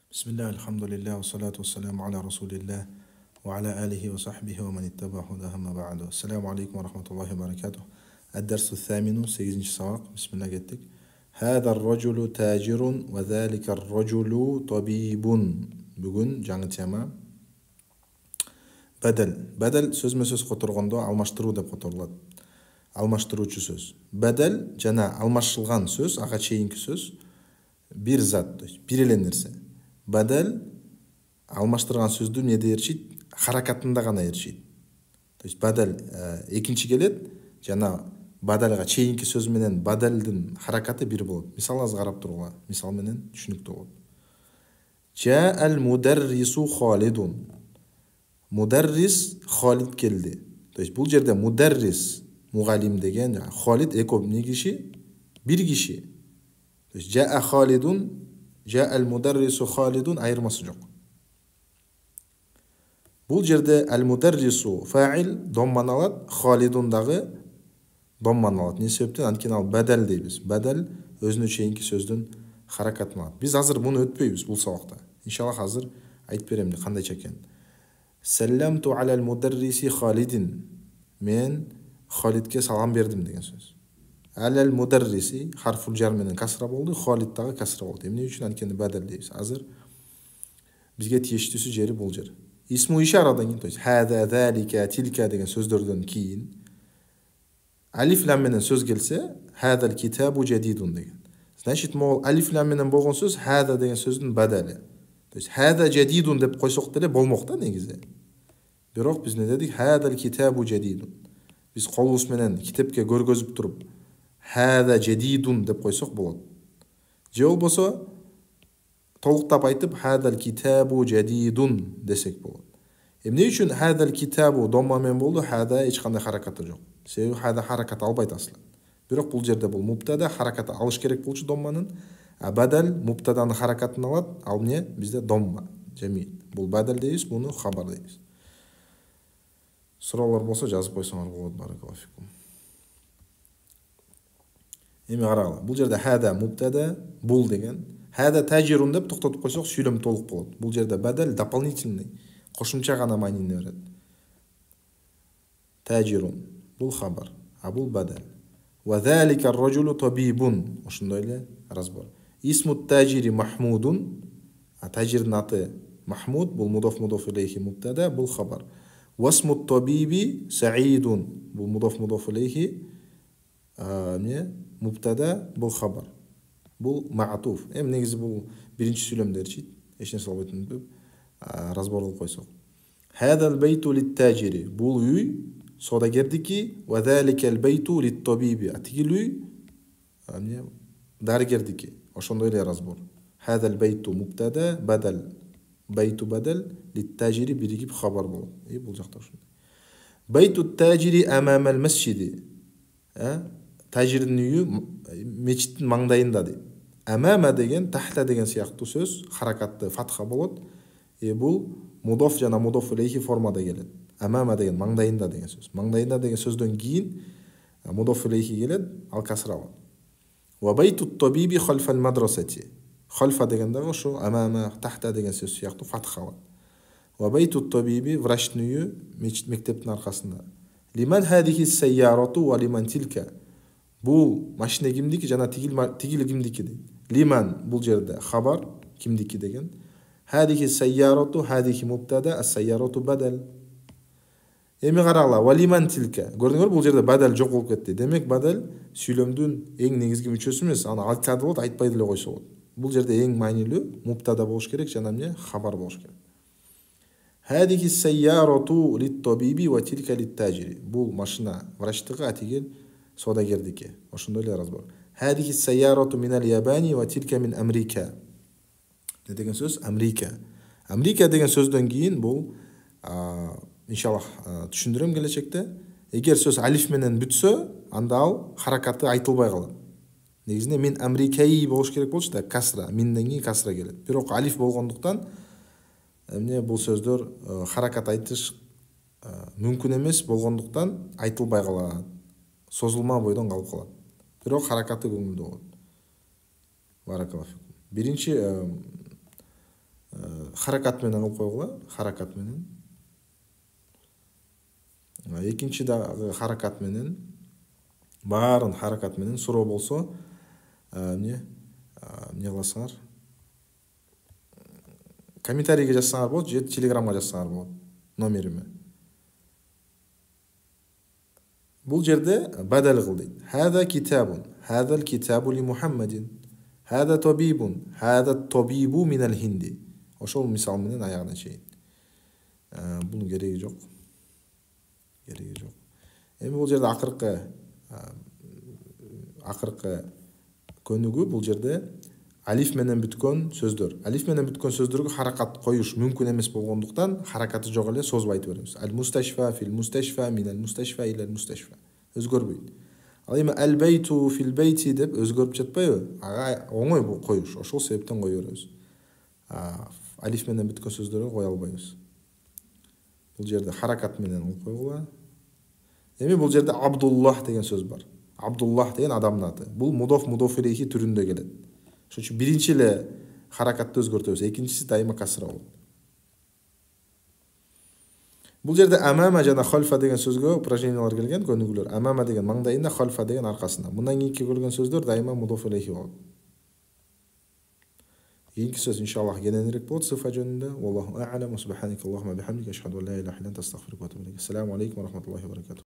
بسم الله الحمد لله والصلاة والسلام على رسول الله وعلى آله وصحبه ومن اتبع هداه ما بعد. السلام عليكم ورحمة الله وبركاته. الدرس الثامن 8 سباق. بسم الله جدك. هذا الرجل تاجر وذلك الرجل طبيب. Бүгін жаңы тема бәдәл. Бәдәл сөзме-сөз қотырғанда алмаштыру деп қотырылады. Алмаштырушы сөз. Бәдәл жана алмашылған сөз, аға чейінгі сөз bir zat, bir эле нерсе. Бәдәл алмаштырған сөзді неде ершейді? Харакатында ғана ершейді. То есть бәдәл екінші келеді, жана бәдәлға чейінгі сөз менен бәдәлдің харакаты бір болады. Мисал аз қарап тұруға, мисал менен түшінікті болады. Жа әл-мударрису Халидун. Мударрис Халид келді. То есть бұл жерде мударрис мұғалим деген, Халид екі не киши? Bir киши. То есть жа Халидун, жа әл-мударрису Халидун айырмасы жоқ. Бұл жерде әл-мударрису фаил домман алады, Халидундағы домман алады. Не себептен? Анткени ал бәдәл дейбіз. Бәдәл өзіне чейінгі сөздің харакатын алады. Біз азыр бұны өтпейбіз бұл сабақта. Иншаллах азыр айтып беремін қандайча екен. Сәлләмту алал мударриси Халидин. Мен Халидке салам бердім деген сөз. Алал мударриси харфул жар менен касра болды, Халидтағы касра болды. Эмне үчүн? Анткени бәдәл дейбиз. Азыр бизге тиештүүсү жери бул жер. Исму ишарадан кийин, то есть хада, залика, тилка деген сөздөрдөн кийин алиф лам менен сөз келсе, хадал китабу жадидун деген. Значит, могул алиф лам менен болгон сөз хада деген сөздүн бәдәли. То есть хада жадидун деп койсок деле болмок да негизи. Бирок биз не дедик? Хадал китабу жадидун. Биз колубуз менен китепке көргөзүп туруп хада жадидун деп койсок болот. Же болбосо толуктап айтып хадал китабу жадидун десек болот. Эмне үчүн хадал китабу домма менен болду, хада эч кандай харакаты жок. Себеби хада харакат албайт аслы. Бирок бул жерде бул муптада харакаты алыш керек болчу домманын, а бадал муптаданын харакатын алат, ал эмне? Бизде домма жамиит. Бул бадал дейбиз, буну хабар дейбиз. Суроолор болсо жазып койсоңор болот. Баракаллаху фикум. Эми карагыла. Бул жерде хада муптада, бул деген. Хада тажирун деп токтотуп койсок сүйлөм толук болот. Бул жерде бадал дополнительный, кошумча гана маанини берет. Тажирун бул хабар, а бул бадал. Ва залика ар-раджулу табибун. Ошондой эле разбор. Исму таджири Махмудун. А тажирдин аты Махмуд, бул мудоф илейхи мубтада, бул хабар. Васму табиби Саидун. Бул мудоф илейхи мубтада, бул хабар. Бул маатуф. Негизи бул биринчи сүйлөмдө эрчийт. Эч нерсе болбойт деп разбор кылып койсок. Хадал бейту лит-таджири. Бул үй содагердики, ва заликал бейту лит-табиби. Атигил үй дарыгердики. Ошондой эле разбор. Хадал бейту мубтада, бадал. Бейту бадал, лит-таджири биригип хабар болот. Бул жакта ошондой. Бейту таджири амамал масжиди. Тажирдин үйү мечиттин маңдайында дейт. Амама деген, тахта деген сыяктуу сөз, харакатты фатха болот. Бул мудоф жана мудоф илейхи формада келет. Амама деген маңдайында деген сөз. Маңдайында деген сөздөн кийин мудоф илейхи келет, ал касра алат. Ва байту табиби халфал мадрасати. Халфа дегенде ошо амама, тахта деген сөз сыяктуу фатха алат. Ва байту табиби врачтын үйү мектептин аркасында. Лиман хадихи сайярату ва лиман тилка. Бул машина кимдики жана тигил кимдики дейт. Лиман бул жерде хабар, кимдики деген. Хадихи сайярату, хадихи мубтада, ас-сайярату бадал. Эми карагыла, ва лиман тилка. Көрдүңөр, бул жерде бадал жок болуп кетти. Демек бадал сүйлөмдүн эң негизги мүчөсү эмес, аны айтса да болот, айтпай деле койсо болот. Бул жерде эң маанилүү мубтада болуш керек жана эмне? Хабар болуш керек. Хадихи сайярату лит-табиби ва тилка лит-таджири. Бул машина врачтыгы, атигил содагердики. Ошондой эле разбор. Хадихи сайярату минал Ябани ва тилка мин Америка. Не деген сөз? Америка. Америка деген сөздөн кийин бул иншаллах түшүндүрөм келечекте. Эгер сөз алиф менен бүтсө, анда ал харакаты айтылбай калат. Негизинде мин Америкаи болуш керек болчу да, касра, минден кийин касра келет. Бирок алиф болгондуктан бул сөздөр харакат айтыш мүмкүн эмес болгондуктан айтылбай калат. Созулма бойдон калып калат. Бирок харакаты көңүлдүү болот. Баракаллаху фикум. Биринчи харакат менен кылып койгула, харакат менен. Экинчи дагы харакат менен, баарын харакат менен. Суроо болсо эмне кыласыңар? Комментарийге жазсаңар болот же телеграмга жазсаңар болот номериме. Бул жерде бадал кыл дейт. Хада китабун, хадал китабу ли Мухаммадин, хада табибун, хада табибу минал хинди. Ошол мисал менен аягына чейин. Бунун кереги жок. Эми бул жерде акыркы көнүгүү бул жерде алиф менен бүткөн сөздөр. Алиф менен бүткөн сөздөргө харакат коюш мүмкүн эмес болгондуктан харакаты жок эле созуп айтып беребиз. Ал мусташфа, фил мусташфа, минал мусташфа, илал мусташфа. Өзгөрбөйт. Ал эми ал бейту фил бейти деп өзгөрүп жатпайбы? Ага оңой бул коюш. Ошол себептен кое беребиз. Алиф менен бүткөн сөздөргө кое албайбыз. Бул жерде харакат менен кылып койгула. Эми бул жерде Абдуллах деген сөз бар. Абдуллах деген адамдын аты. Бул мудоф илейхи түрүндө келет. Ошон үчүн биринчи эле харакатты өзгөртөбүз, экинчиси дайыма касра болот. Бул жерде амама жана хальфа деген сөзгө упражнениялар келген, көнүгүүлөр. Амама деген маңдайында, хальфа деген аркасында. Мындан кийинки көргөн сөздөр дайыма мудоф илейхи болот. Кийинки сөз иншаллах кененирээк болот сыфа жөнүндө. Wallahu a'lam, субханакаллахумма бихамдика, ашхаду ан ла илаха илля анта, астагфирука ва атубу илейк. Ассаламу алейкум ва рахматуллахи ва баракатух.